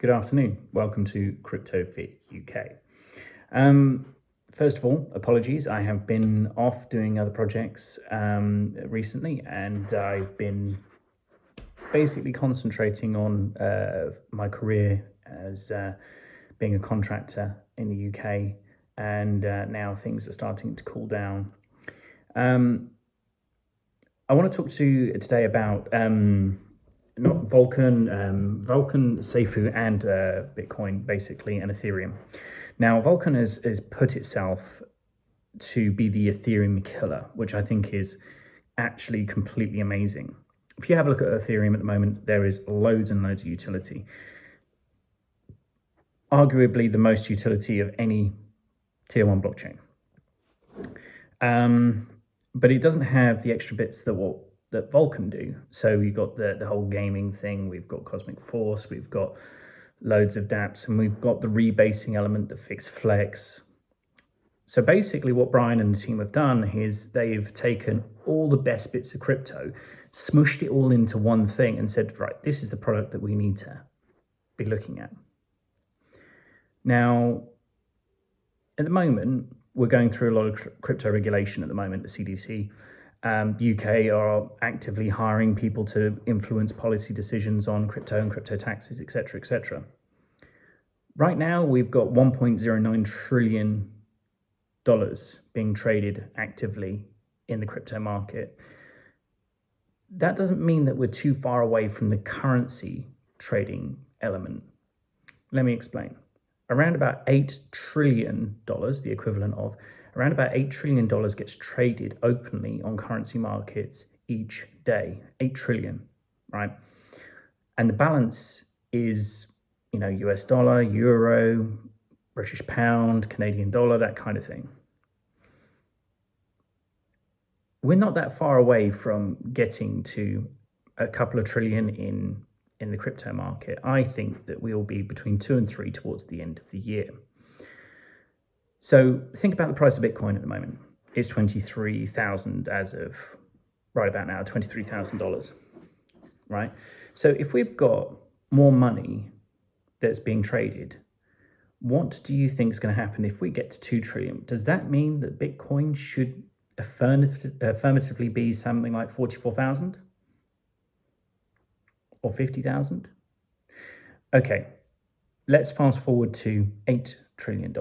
Good afternoon. Welcome to Crypto Fit UK. First of all, apologies. I have been off doing other projects recently, and I've been basically concentrating on my career as being a contractor in the UK, and now things are starting to cool down. I want to talk to you today about not Vulcan, Safuu, and Bitcoin, basically, and Ethereum. Now, Vulcan has put itself to be the Ethereum killer, which I think is actually completely amazing. If you have a look at Ethereum at the moment, there is loads and loads of utility. Arguably the most utility of any tier 1 blockchain. But it doesn't have the extra bits that Vulcan do. So you've got the whole gaming thing, we've got Cosmic Force, we've got loads of dApps, and we've got the rebasing element, the fixed flex. So basically what Brian and the team have done is they've taken all the best bits of crypto, smushed it all into one thing and said, right, this is the product that we need to be looking at. Now, at the moment, we're going through a lot of crypto regulation at the moment. The CDC, UK are actively hiring people to influence policy decisions on crypto and crypto taxes, etc., etc. Right now, we've got $1.09 trillion being traded actively in the crypto market. That doesn't mean that we're too far away from the currency trading element. Let me explain. Around about $8 trillion, the equivalent of around about $8 trillion gets traded openly on currency markets each day. 8 trillion, right? And the balance is, US dollar, euro, British pound, Canadian dollar, that kind of thing. We're not that far away from getting to a couple of trillion in the crypto market. I think that we'll be between 2 and 3 towards the end of the year. So think about the price of Bitcoin at the moment. It's 23,000 as of right about now, $23,000, right? So if we've got more money that's being traded, what do you think is going to happen if we get to 2 trillion? Does that mean that Bitcoin should affirmatively be something like 44,000? Or 50,000? Okay, let's fast forward to $8 trillion.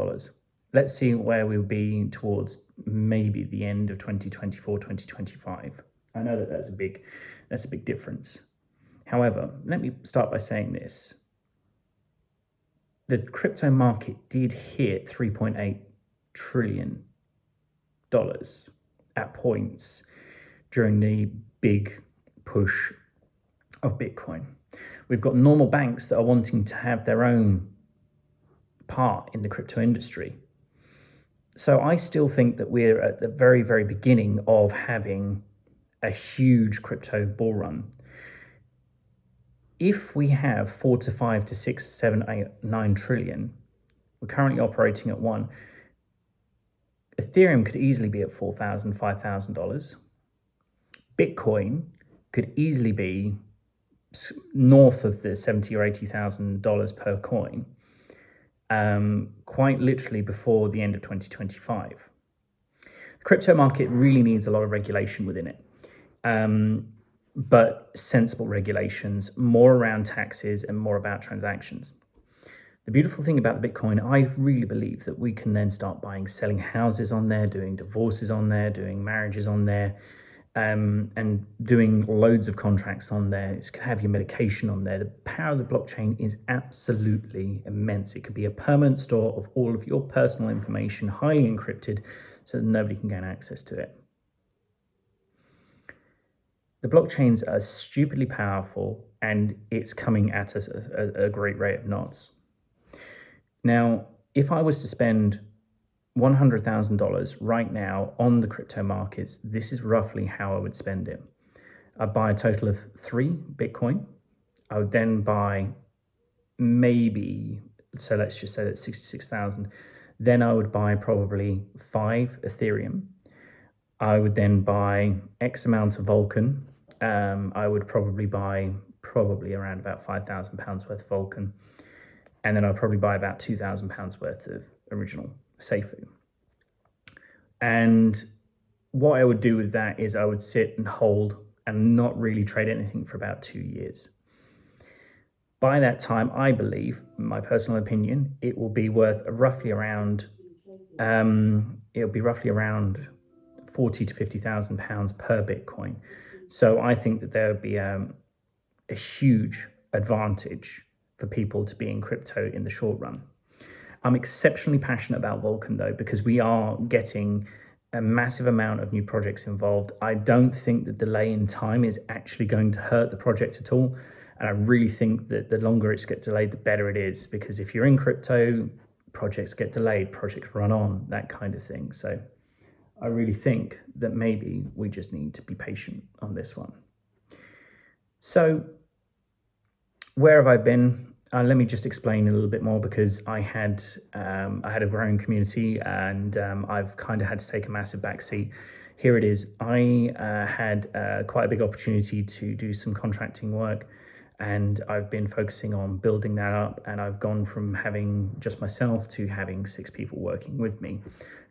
Let's see where we'll be towards maybe the end of 2024, 2025. I know that that's a big difference. However, let me start by saying this. The crypto market did hit $3.8 trillion at points during the big push of Bitcoin. We've got normal banks that are wanting to have their own part in the crypto industry. So I still think that we're at the very, very beginning of having a huge crypto bull run. If we have 4 to 5 to 6, 7, 8, 9 trillion, we're currently operating at 1. Ethereum could easily be at $4,000, $5,000. Bitcoin could easily be north of the $70,000 or $80,000 per coin, quite literally before the end of 2025. The crypto market really needs a lot of regulation within it, but sensible regulations, more around taxes and more about transactions. The beautiful thing about the Bitcoin, I really believe that we can then start selling houses on there, doing divorces on there, doing marriages on there, and doing loads of contracts on there. You can have your medication on there. The power of the blockchain is absolutely immense. It could be a permanent store of all of your personal information, highly encrypted, so that nobody can gain access to it. The blockchains are stupidly powerful, and it's coming at us at a great rate of knots. Now, if I was to spend $100,000 right now on the crypto markets, this is roughly how I would spend it. I'd buy a total of 3 Bitcoin. I would then buy maybe, so let's just say that's 66,000. Then I would buy probably 5 Ethereum. I would then buy X amount of Vulcan. I would probably buy around about £5,000 worth of Vulcan. and then I'll probably buy about £2,000 worth of original Safuu. And what I would do with that is I would sit and hold and not really trade anything for about 2 years. By that time, I believe, my personal opinion, it will be worth roughly around £40,000 to £50,000 per Bitcoin. So I think that there would be a huge advantage for people to be in crypto in the short run. I'm exceptionally passionate about Vulcan though, because we are getting a massive amount of new projects involved. I don't think the delay in time is actually going to hurt the project at all. And I really think that the longer it's get delayed, the better it is, because if you're in crypto, projects get delayed, projects run on, that kind of thing. So I really think that maybe we just need to be patient on this one. So where have I been? Let me just explain a little bit more, because I had a growing community, and I've kind of had to take a massive backseat. Here it is. I had quite a big opportunity to do some contracting work, and I've been focusing on building that up, and I've gone from having just myself to having 6 people working with me.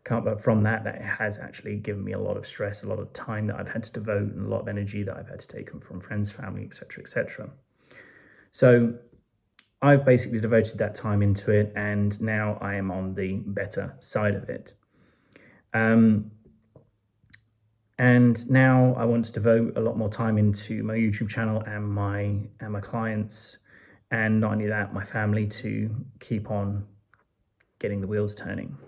But from that has actually given me a lot of stress, a lot of time that I've had to devote, and a lot of energy that I've had to take from friends, family, etc., etc. So I've basically devoted that time into it, and now I am on the better side of it. And now I want to devote a lot more time into my YouTube channel and my clients, and not only that, my family, to keep on getting the wheels turning.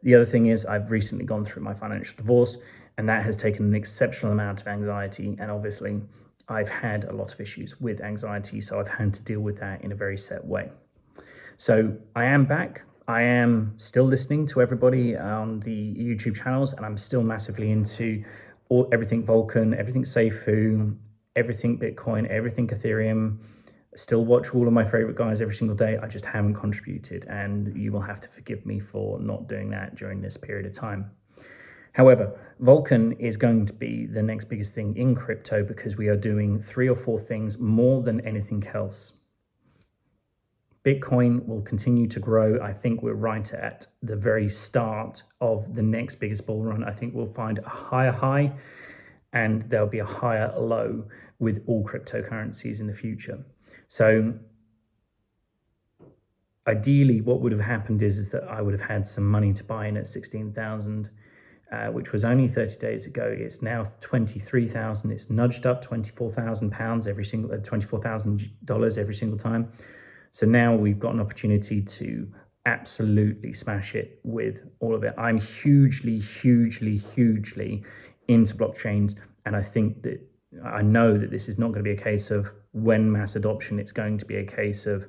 The other thing is I've recently gone through my financial divorce, and that has taken an exceptional amount of anxiety, and obviously I've had a lot of issues with anxiety, so I've had to deal with that in a very set way. So I am back. I am still listening to everybody on the YouTube channels, and I'm still massively into everything Vulcan, everything Safuu, everything Bitcoin, everything Ethereum. Still watch all of my favorite guys every single day. I just haven't contributed, and you will have to forgive me for not doing that during this period of time. However, Vulcan is going to be the next biggest thing in crypto, because we are doing 3 or 4 things more than anything else. Bitcoin will continue to grow. I think we're right at the very start of the next biggest bull run. I think we'll find a higher high, and there'll be a higher low with all cryptocurrencies in the future. So ideally, what would have happened is that I would have had some money to buy in at 16,000, which was only 30 days ago. It's now 23,000. It's nudged up £24,000 $24,000 every single time. So now we've got an opportunity to absolutely smash it with all of it. I'm hugely, hugely, hugely into blockchains, and I know that this is not going to be a case of when mass adoption. It's going to be a case of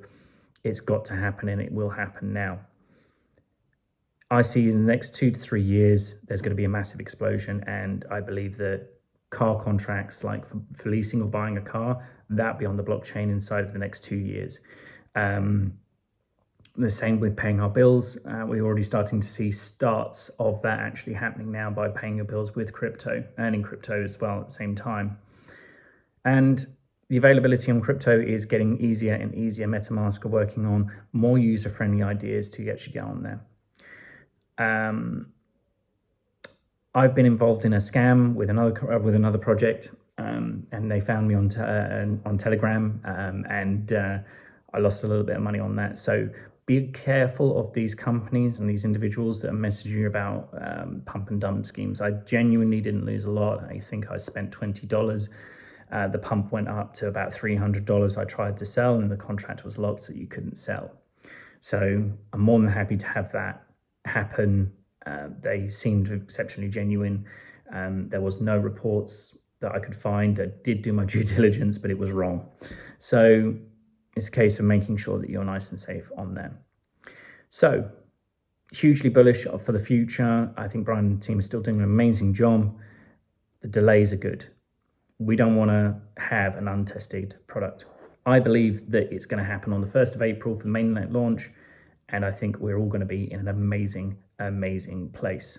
it's got to happen, and it will happen now. I see in the next 2 to 3 years, there's going to be a massive explosion, and I believe that car contracts, like for leasing or buying a car, that'll be on the blockchain inside of the next 2 years. The same with paying our bills. We're already starting to see starts of that actually happening now, by paying your bills with crypto, earning crypto as well at the same time. And the availability on crypto is getting easier and easier. MetaMask are working on more user-friendly ideas to actually get on there. I've been involved in a scam with another project, and they found me on Telegram, and I lost a little bit of money on that. So be careful of these companies and these individuals that are messaging you about pump and dump schemes. I genuinely didn't lose a lot. I think I spent $20. The pump went up to about $300. I tried to sell, and the contract was locked, so you couldn't sell. So I'm more than happy to have that happen. They seemed exceptionally genuine. There was no reports that I could find. I did do my due diligence, but it was wrong. So it's a case of making sure that you're nice and safe on there. So hugely bullish for the future. I think Brian and the team are still doing an amazing job. The delays are good. We don't want to have an untested product. I believe that it's going to happen on the 1st of April for the mainnet launch, and I think we're all going to be in an amazing, amazing place.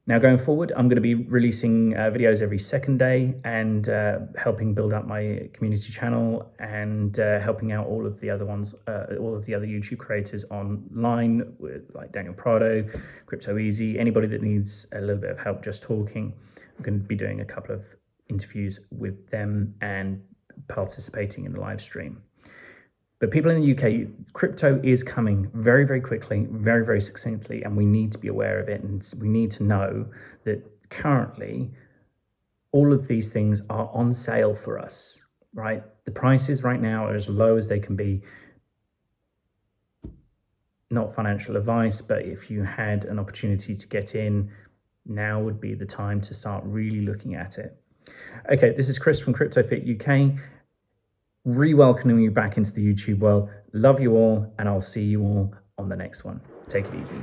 Now, going forward, I'm going to be releasing videos every second day and helping build up my community channel and helping out all of the other ones, all of the other YouTube creators online, with like Daniel Prado, Crypto Easy, anybody that needs a little bit of help just talking. I'm going to be doing a couple of interviews with them and participating in the live stream. But people in the UK, crypto is coming very, very quickly, very, very succinctly, and we need to be aware of it. And we need to know that currently all of these things are on sale for us, right? The prices right now are as low as they can be. Not financial advice, but if you had an opportunity to get in, now would be the time to start really looking at it. Okay, this is Chris from CryptoFit UK. Re-welcoming you back into the YouTube world. Love you all, and I'll see you all on the next one. Take it easy.